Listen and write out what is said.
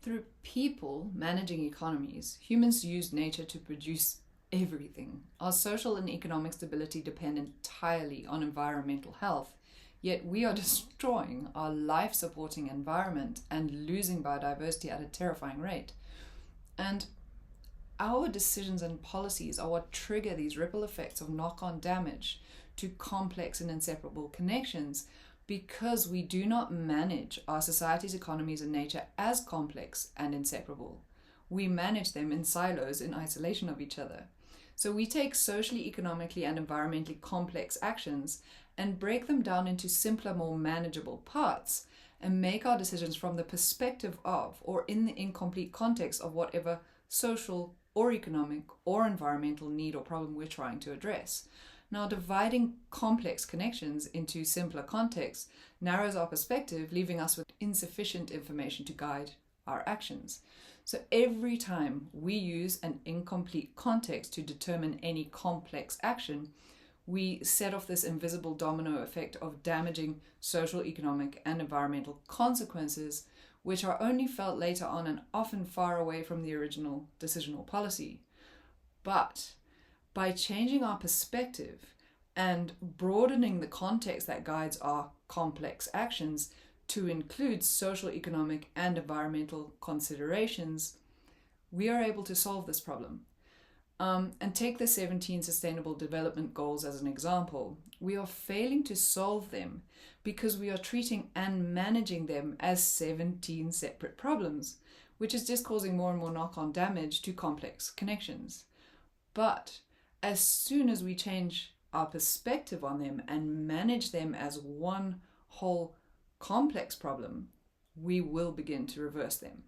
Through people managing economies, humans use nature to produce everything. Our social and economic stability depend entirely on environmental health, yet we are destroying our life-supporting environment and losing biodiversity at a terrifying rate. And our decisions and policies are what trigger these ripple effects of knock-on damage to complex and inseparable connections, because we do not manage our society's economies and nature as complex and inseparable. We manage them in silos in isolation of each other. So we take socially, economically, and environmentally complex actions and break them down into simpler, more manageable parts, and make our decisions from the perspective of, or in the incomplete context of, whatever social or economic or environmental need or problem we're trying to address. Now, dividing complex connections into simpler contexts narrows our perspective, leaving us with insufficient information to guide our actions. So every time we use an incomplete context to determine any complex action, we set off this invisible domino effect of damaging social, economic, and environmental consequences, which are only felt later on and often far away from the original decision or policy. But by changing our perspective and broadening the context that guides our complex actions to include social, economic, and environmental considerations, we are able to solve this problem. And take the 17 Sustainable Development Goals as an example. We are failing to solve them because we are treating and managing them as 17 separate problems, which is just causing more and more knock-on damage to complex connections. But as soon as we change our perspective on them and manage them as one whole complex problem, we will begin to reverse them.